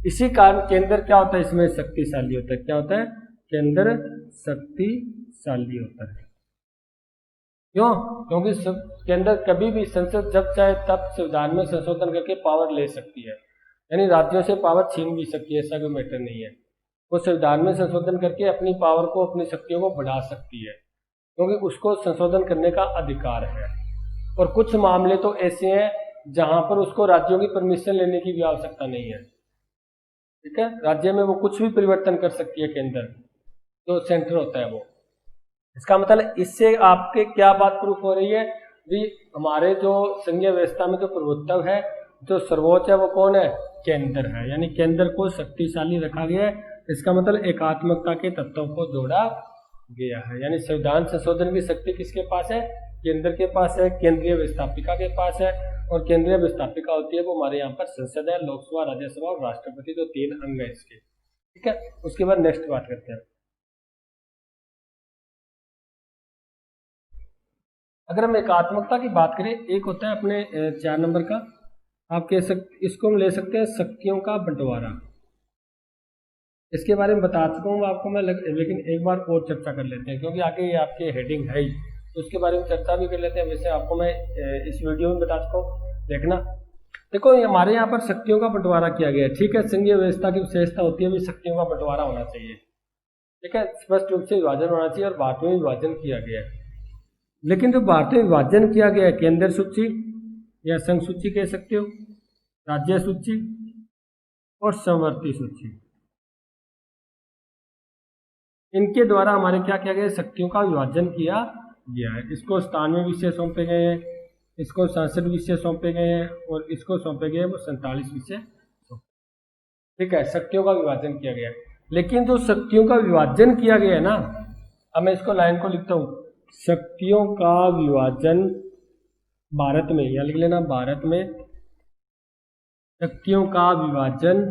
इसी कारण केंद्र क्या होता है, इसमें शक्तिशाली होता है। क्या होता है, केंद्र शक्तिशाली होता है। क्यों, क्योंकि केंद्र कभी भी संसद जब चाहे तब संविधान में संशोधन करके पावर ले सकती है, यानी राज्यों से पावर छीन भी सकती है, ऐसा कोई मैटर नहीं है। वो संविधान में संशोधन करके अपनी पावर को, अपनी शक्तियों को बढ़ा सकती है, क्योंकि उसको संशोधन करने का अधिकार है। और कुछ मामले तो ऐसे हैं जहां पर उसको राज्यों की परमिशन लेने की भी आवश्यकता नहीं है। ठीक है, राज्य में वो कुछ भी परिवर्तन कर सकती है केंद्र, जो सेंटर होता है वो। इसका मतलब इससे आपके क्या बात प्रूफ हो रही है भी, हमारे जो संघीय व्यवस्था में जो प्रभुत्व है, जो सर्वोच्च है, वो कौन है? केंद्र है। यानी केंद्र को शक्तिशाली रखा गया है। इसका मतलब एकात्मकता के तत्वों को जोड़ा गया है। यानी संविधान संशोधन की शक्ति किसके पास है? केंद्र के पास है, केंद्रीय व्यवस्थापिका के पास है। और केंद्रीय व्यवस्थापिका होती है वो हमारे यहाँ पर संसद है, लोकसभा, राज्यसभा और राष्ट्रपति, जो 3 अंग है इसके। ठीक है, उसके बाद नेक्स्ट बात करते हैं। अगर हम एकात्मकता की बात करें, एक होता है अपने 4 नंबर का, आप कह सकते, इसको हम ले सकते हैं शक्तियों का बंटवारा। इसके बारे में बता चुका हूँ आपको मैं, लेकिन एक बार और चर्चा कर लेते हैं, क्योंकि आगे ये आपके हेडिंग है ही, तो उसके बारे में चर्चा भी कर लेते हैं। वैसे आपको मैं इस वीडियो में बता चुका हूँ, देखना। देखो, हमारे यहाँ पर शक्तियों का बंटवारा किया गया है। ठीक है, संघीय व्यवस्था की विशेषता होती है भी शक्तियों का बंटवारा होना चाहिए। ठीक है, स्पष्ट रूप से विभाजन होना चाहिए, और भारत में विभाजन किया गया है। लेकिन जो भारत में विभाजन किया गया है, केंद्र सूची या संघ सूची कह सकते हो, राज्य सूची और समवर्ती सूची, इनके द्वारा हमारे क्या किया गया? शक्तियों का विभाजन किया गया है। इसको 97 विषय सौंपे गए हैं, इसको 67 विषय सौंपे गए हैं, और इसको सौंपे गए वो 47 विषय। ठीक है, शक्तियों का विभाजन किया गया है। लेकिन जो शक्तियों का विभाजन किया गया है ना, अब मैं इसको लाइन को लिखता हूं, शक्तियों का विभाजन भारत में, या लिख लेना भारत में शक्तियों का विभाजन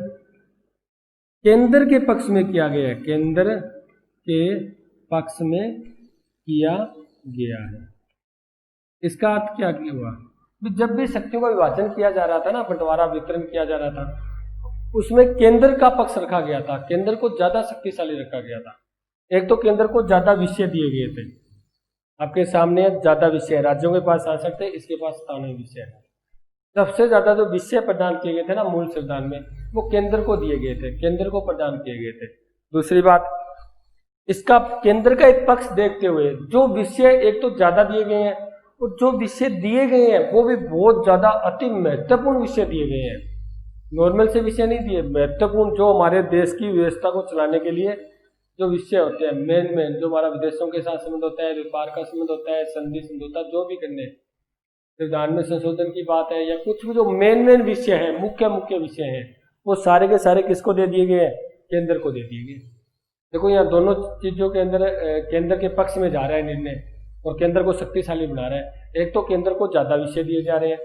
केंद्र के पक्ष में किया गया है, केंद्र के पक्ष में किया गया है। इसका अर्थ क्या हुआ? जब भी शक्तियों का विभाजन किया जा रहा था ना, बंटवारा वितरण किया जा रहा था, उसमें केंद्र का पक्ष रखा गया था, केंद्र को ज्यादा शक्तिशाली रखा गया था। एक तो केंद्र को ज्यादा विषय दिए गए थे, आपके सामने ज्यादा विषय, राज्यों के पास आ सकते, इसके पास 97 विषय है। सबसे ज्यादा जो विषय प्रदान किए गए थे ना मूल संविधान में, वो केंद्र को दिए गए थे, केंद्र को प्रदान किए गए थे। दूसरी बात, इसका केंद्र का एक पक्ष देखते हुए जो विषय एक तो ज्यादा दिए गए हैं, और जो विषय दिए गए हैं वो भी बहुत ज्यादा अति महत्वपूर्ण विषय दिए गए हैं। नॉर्मल से विषय नहीं दिए, महत्वपूर्ण, जो हमारे देश की व्यवस्था को चलाने के लिए जो विषय होते हैं, मेन जो हमारा विदेशों के साथ संबंध होता है, व्यापार का संबंध होता है, संधि समझौता जो भी करने, संविधान में संशोधन की बात है, या कुछ भी जो मेन विषय है, मुख्य विषय है, वो सारे के सारे किसको दे दिए गए? केंद्र को दे दिए गए। देखो, यहाँ दोनों चीजों के अंदर केंद्र के पक्ष में जा रहा है निर्णय, और केंद्र को शक्तिशाली बना रहा है। एक तो केंद्र को ज्यादा विषय दिए जा रहे हैं,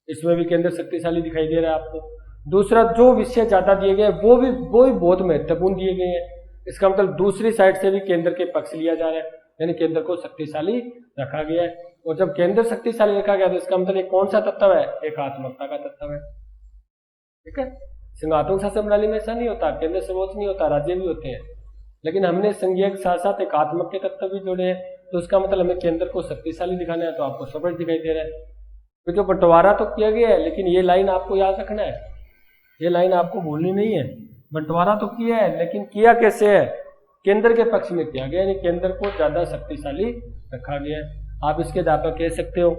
इसमें भी केंद्र शक्तिशाली दिखाई दे रहा है आपको। दूसरा, जो विषय ज्यादा दिए गए वो भी बहुत महत्वपूर्ण दिए गए हैं। इसका मतलब दूसरी साइड से भी केंद्र के पक्ष लिया जा रहा है, यानी केंद्र को शक्तिशाली रखा गया है। और जब केंद्र शक्तिशाली रखा गया तो इसका मतलब एक कौन सा तत्व है? एकात्मकता का तत्व है। ठीक है, संघात्मक शासन प्रणाली में ऐसा नहीं होता, केंद्र सर्वोच्च नहीं होता, राज्य भी होते हैं, लेकिन हमने संघीय के साथ साथ एकात्मक के तत्व भी जोड़े हैं, तो उसका मतलब हमें केंद्र को शक्तिशाली दिखाना है, तो आपको स्पष्ट दिखाई दे रहा है। तो जो बंटवारा तो किया गया है, लेकिन ये लाइन आपको याद रखना है, ये लाइन आपको भूलनी नहीं है। बंटवारा तो किया है, लेकिन किया कैसे है? केंद्र के पक्ष में किया गया, यानी केंद्र को ज्यादा शक्तिशाली रखा गया है। आप इसके आधार पर कह सकते हो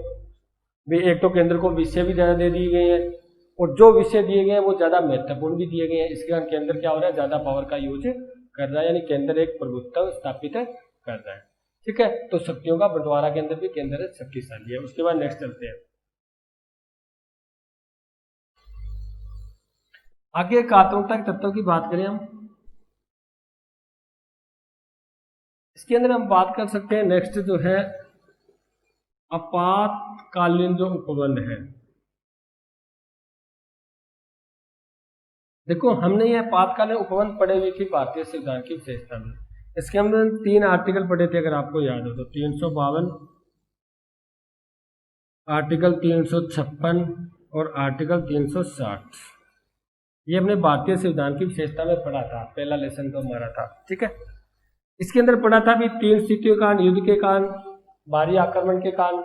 भी, एक तो केंद्र को विषय भी ज्यादा दे दिए गए हैं, और जो विषय दिए गए हैं वो ज्यादा महत्वपूर्ण भी दिए गए हैं। इसके कारण केंद्र क्या हो रहा है? ज्यादा पावर का यूज कर रहा है, यानी केंद्र एक प्रभुत्व स्थापित कर रहा है। ठीक है, तो शक्तियों का बंटवारा के अंदर भी केंद्र शक्तिशाली है। उसके बाद नेक्स्ट चलते हैं आगे। एकात्मकता के तत्वों की बात करें हम, इसके अंदर हम बात कर सकते हैं नेक्स्ट जो है आपातकालीन जो उपबंध है। देखो, हमने ये आपातकालीन उपबंध पढ़े हुए थी भारतीय संविधान की विशेषता में। इसके अंदर 3 आर्टिकल पढ़े थे, अगर आपको याद हो तो 352, आर्टिकल 356 और आर्टिकल 360। ये हमने भारतीय संविधान की विशेषता में पढ़ा था, पहला लेसन तो हमारा था। ठीक है, इसके अंदर पढ़ा था भी 3 स्थितियों के कारण, युद्ध के कारण, बाहरी आक्रमण के कारण,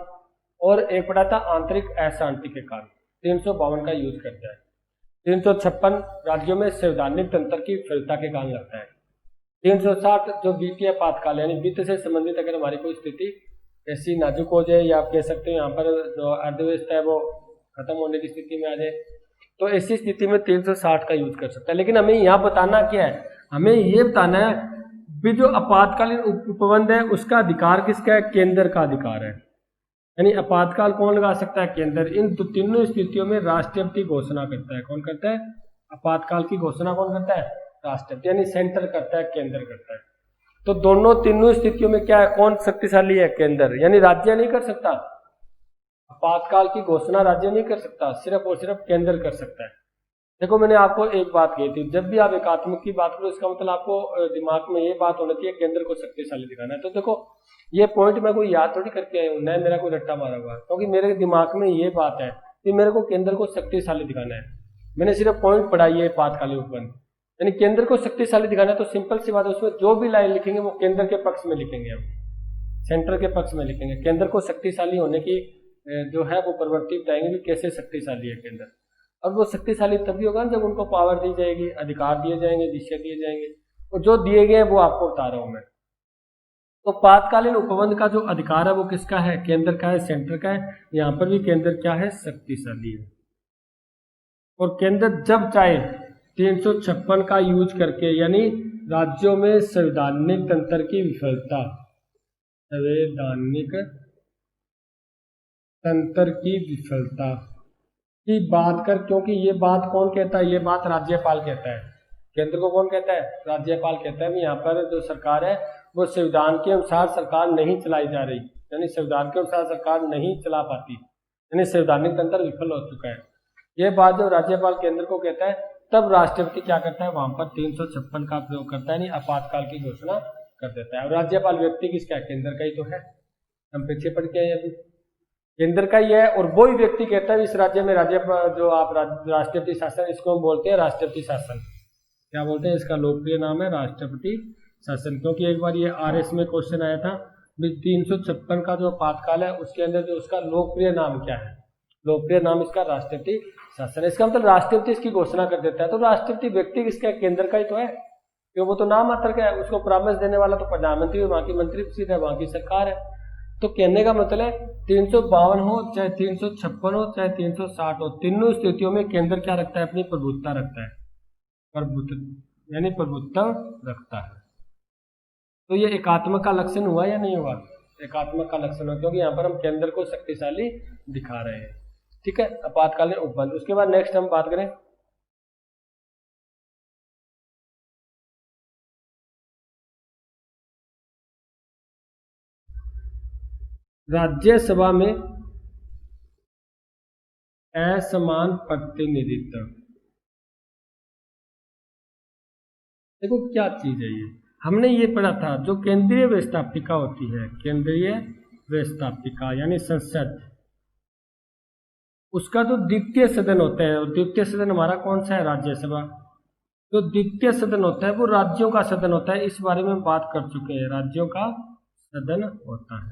और एक पढ़ा था आंतरिक अशांति के कारण। 352 का यूज करता है। 356 राज्यों में संवैधानिक तंत्र की विफलता के कारण लगता है। 360 जो वित्तीय आपातकाल, यानी वित्त से संबंधित अगर हमारी कोई स्थिति ऐसी नाजुक हो जाए, या आप कह सकते हैं यहाँ पर जो अर्थव्यवस्था है वो खत्म होने की स्थिति में आ जाए, तो ऐसी स्थिति में 360 का यूज कर सकता है। लेकिन हमें यहाँ बताना क्या है, हमें ये बताना है भी जो आपातकालीन उपबंध है उसका अधिकार किसका है, केंद्र का अधिकार है। यानी आपातकाल कौन लगा सकता है, केंद्र। इन तीनों स्थितियों में राष्ट्रपति घोषणा करता है। कौन करता है, आपातकाल की घोषणा कौन करता है, राष्ट्रपति, यानी सेंटर करता है, केंद्र करता है। तो दोनों तीनों स्थितियों में क्या है, कौन शक्तिशाली है, केंद्र, यानी राज्य नहीं कर सकता। आपातकाल की घोषणा राज्य नहीं कर सकता, सिर्फ और सिर्फ केंद्र कर सकता है। देखो मैंने आपको एक बात कही थी, जब भी आप एकात्मक की बात करो इसका मतलब आपको दिमाग में ये बात होना चाहिए केंद्र को शक्तिशाली दिखाना है। तो देखो ये पॉइंट मैं कोई याद थोड़ी करके आया हूँ, न मेरा कोई रट्टा मारा हुआ, क्योंकि मेरे दिमाग में ये बात है कि मेरे को केंद्र को शक्तिशाली दिखाना है। मैंने सिर्फ पॉइंट पढ़ाई है आपातकालीन उपबंध, यानी केंद्र को शक्तिशाली दिखाना है। तो सिंपल सी बात है, उसमें जो भी लाइन लिखेंगे वो केंद्र के पक्ष में लिखेंगे, हम सेंटर के पक्ष में लिखेंगे। केंद्र को शक्तिशाली होने की जो है वो प्रवृत्ति बताएंगे कि कैसे शक्तिशाली है केंद्र। और वो शक्तिशाली तभी होगा जब उनको पावर दी जाएगी, अधिकार दिए जाएंगे, दिशा दिए जाएंगे, और जो दिए गए हैं वो आपको बता रहा हूं मैं। तो आपातकालीन उपबंध का जो अधिकार है वो किसका है, केंद्र का है, सेंटर का है। यहाँ पर भी केंद्र क्या है, शक्तिशाली है। और केंद्र जब चाहे 356 का यूज करके, यानी राज्यों में संवैधानिक तंत्र की विफलता, संवैधानिक तंत्र की विफलता की बात कर, क्योंकि ये बात कौन कहता है, ये बात राज्यपाल कहता है। केंद्र को कौन कहता है, राज्यपाल कहता है। यहाँ पर जो सरकार है वो संविधान के अनुसार सरकार नहीं चलाई जा रही, यानी संविधान के अनुसार सरकार नहीं चला पाती, यानी संवैधानिक तंत्र विफल हो चुका है। ये बात जब राज्यपाल केंद्र को कहता है तब राष्ट्रपति क्या करता है, वहां पर 356 का प्रयोग करता है, यानी आपातकाल की घोषणा कर देता है। और राज्यपाल व्यक्ति किसका है, केंद्र का ही तो है, हम पीछे पढ़ के आए अभी, केंद्र का ही है। और वो ही व्यक्ति कहता है इस राज्य में राज्यपाल जो आप राष्ट्रपति शासन, इसको हम बोलते हैं राष्ट्रपति शासन। क्या बोलते हैं, इसका लोकप्रिय नाम है राष्ट्रपति शासन। क्योंकि एक बार ये RS में क्वेश्चन आया था, 356 का जो आपातकाल है उसके अंदर जो उसका लोकप्रिय नाम क्या है, लोकप्रिय नाम इसका राष्ट्रपति शासन। इसका मतलब राष्ट्रपति इसकी घोषणा कर देता है। तो राष्ट्रपति व्यक्ति किसका है, केंद्र का ही तो है, क्योंकि वो तो नाम मात्र का है, उसको परामर्श देने वाला तो प्रधानमंत्री और वहां की मंत्रिपरिषद है, वहां की सरकार है। तो कहने का मतलब है 352 हो चाहे 356 हो चाहे 360 हो, तीनों स्थितियों में केंद्र क्या रखता है, अपनी प्रभुत्ता रखता है, प्रभुत्व यानी प्रभुत्व रखता है। तो ये एकात्मक का लक्षण हुआ या नहीं हुआ, एकात्मक का लक्षण हुआ, क्योंकि यहाँ पर हम केंद्र को शक्तिशाली दिखा रहे हैं। ठीक है, आपातकालीन उपबंध। उसके बाद नेक्स्ट हम बात करें राज्यसभा में असमान प्रतिनिधित्व। देखो क्या चीज है ये, हमने ये पढ़ा था जो केंद्रीय व्यवस्थापिका होती है, केंद्रीय व्यवस्थापिका यानी संसद, उसका जो द्वितीय सदन होता है, और द्वितीय सदन हमारा कौन सा है, राज्यसभा। जो द्वितीय सदन होता है वो राज्यों का सदन होता है, इस बारे में हम बात कर चुके हैं, राज्यों का सदन होता है।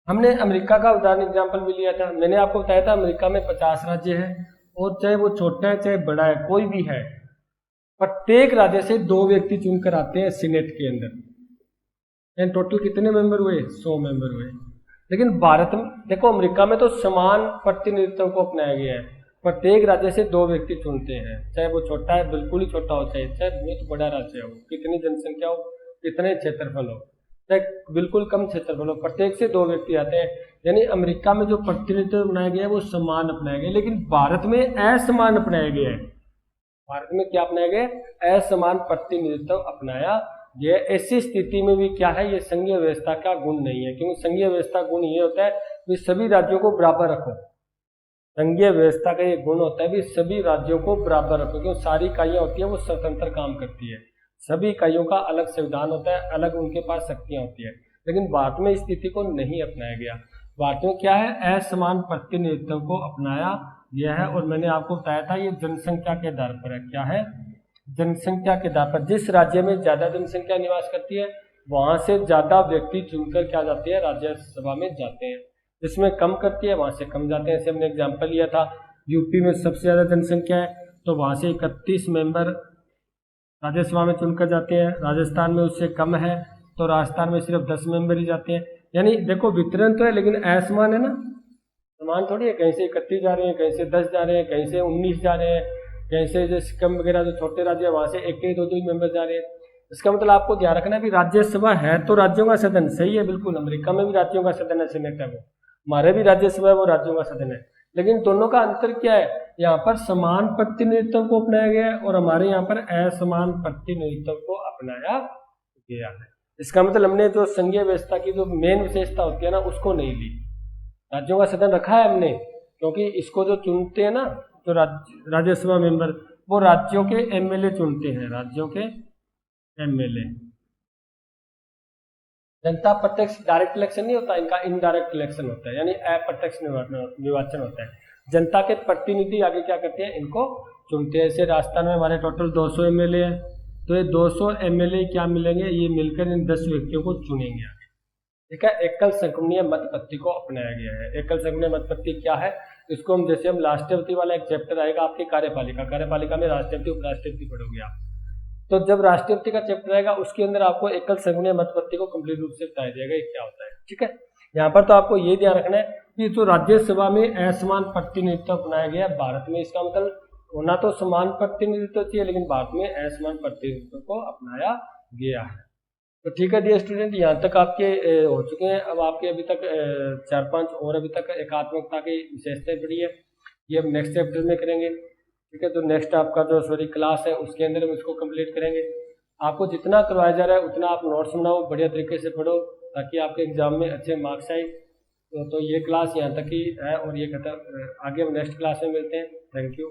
हमने अमेरिका का उदाहरण एग्जाम्पल भी लिया था, मैंने आपको बताया था अमेरिका में 50 राज्य है, और चाहे वो छोटा है चाहे बड़ा है कोई भी है, प्रत्येक राज्य से 2 व्यक्ति चुनकर आते हैं सीनेट के अंदर। एंड टोटल कितने मेंबर हुए, 100 मेंबर हुए। लेकिन भारत में देखो, अमेरिका में तो समान प्रतिनिधित्व को अपनाया गया है, प्रत्येक राज्य से 2 व्यक्ति चुनते हैं, चाहे वो छोटा है, बिल्कुल ही छोटा हो, चाहे बहुत बड़ा राज्य हो, कितनी जनसंख्या हो, कितने क्षेत्रफल हो, चाहे बिल्कुल कम क्षेत्रफल हो, प्रत्येक से 2 व्यक्ति आते हैं। यानी अमेरिका में जो प्रतिनिधित्व अपनाया गया है वो समान अपनाया गया, लेकिन भारत में असमान अपनाया गया है। भारत में क्या अपनाया गया, असमान प्रतिनिधित्व अपनाया गया। ऐसी स्थिति में भी क्या है, ये संघीय व्यवस्था का गुण नहीं है, क्योंकि संघीय व्यवस्था गुण ये होता है कि सभी राज्यों को बराबर रखो। संघीय व्यवस्था का ये गुण होता है कि सभी राज्यों को बराबर रखो, क्योंकि सारी इकाइयां होती है वो स्वतंत्र काम करती है, सभी इकाइयों का अलग संविधान होता है, अलग उनके पास शक्तियां होती है। लेकिन भारत में इस स्थिति को नहीं अपनाया गया। भारत में क्या है, असमान प्रतिनिधित्व को अपनाया गया है। और मैंने आपको बताया था ये जनसंख्या के आधार पर है, क्या है, जनसंख्या के आधार पर। जिस राज्य में ज्यादा जनसंख्या निवास करती है वहां से ज्यादा व्यक्ति चुनकर क्या जाते हैं, राज्यसभा में जाते हैं। जिसमें कम करती है वहां से कम जाते हैं। ऐसे हमने एग्जाम्पल लिया था, यूपी में सबसे ज्यादा जनसंख्या है तो वहां से 31 मेंबर राज्यसभा में चुनकर जाते हैं। राजस्थान में उससे कम है तो राजस्थान में सिर्फ 10 मेंबर ही जाते हैं। यानी देखो वितरण तो है लेकिन असमान है ना, समान थोड़ी है, कहीं से 31 जा रहे हैं, कहीं से 10 जा रहे हैं, कहीं से 19 जा रहे हैं, कहीं से जो सिक्किम वगैरह जो छोटे राज्य है वहां से एक के दो मेंबर जा रहे हैं। इसका मतलब आपको ध्यान रखना है भी राज्यसभा है तो राज्यों का सदन, सही है बिल्कुल, अमेरिका में भी राज्यों का सदन है, सेनेट है वो, हमारे भी राज्यसभा है वो राज्यों का सदन है, लेकिन दोनों का अंतर क्या है, यहाँ पर समान प्रतिनिधित्व को अपनाया गया है और हमारे यहाँ पर असमान प्रतिनिधित्व को अपनाया गया है। इसका मतलब हमने जो संघीय व्यवस्था की जो मेन विशेषता होती है ना उसको नहीं ली, राज्यों का सदन रखा है हमने, क्योंकि इसको जो चुनते हैं ना जो राज्यसभा मेंबर, वो राज्यों के एमएलए चुनते हैं, राज्यों के एमएलए। जनता प्रत्यक्ष डायरेक्ट इलेक्शन नहीं होता इनका, इनडायरेक्ट इलेक्शन होता है, यानी अप्रत्यक्ष निर्वाचन होता है। जनता के प्रतिनिधि आगे क्या करते हैं, इनको चुनते हैं। जैसे राजस्थान में हमारे टोटल 200 एमएलए है, तो ये 200 एमएलए क्या मिलेंगे, ये मिलकर इन 10 व्यक्तियों को चुनेंगे। ठीक है, एकल संक्रमणीय मत पद्धति को अपनाया गया है। एकल संक्रमणीय मत पद्धति क्या है, इसको हम जैसे हम राष्ट्रपति वाला एक चैप्टर आएगा आपकी कार्यपालिका में राष्ट्रपति उपराष्ट्रपति पढ़ोगे आप, तो जब राष्ट्रपति का चैप्टर आएगा उसके अंदर आपको एकल संघीय मत पद्धति को कंप्लीट रूप से बताया जाएगा ये क्या होता है। ठीक है, यहाँ पर तो आपको ये ध्यान रखना है कि जो राज्यसभा में असमान प्रतिनिधित्व अपनाया गया भारत में, इसका मतलब होना तो समान प्रतिनिधित्व चाहिए लेकिन भारत में असमान प्रतिनिधित्व को अपनाया गया है। तो ठीक है डियर स्टूडेंट, यहाँ तक आपके हो चुके हैं। अब आपके अभी तक 4-5 और अभी तक एकात्मकता की विशेषताएं पड़ी है, ये हम नेक्स्ट चैप्टर में करेंगे। ठीक है, तो नेक्स्ट आपका जो क्लास है उसके अंदर हम इसको कंप्लीट करेंगे। आपको जितना करवाया जा रहा है उतना आप नोट्स बनाओ, बढ़िया तरीके से पढ़ो ताकि आपके एग्जाम में अच्छे मार्क्स आए। तो ये क्लास यहाँ तक ही है और ये खत्म, आगे हम नेक्स्ट क्लास में मिलते हैं। Thank you.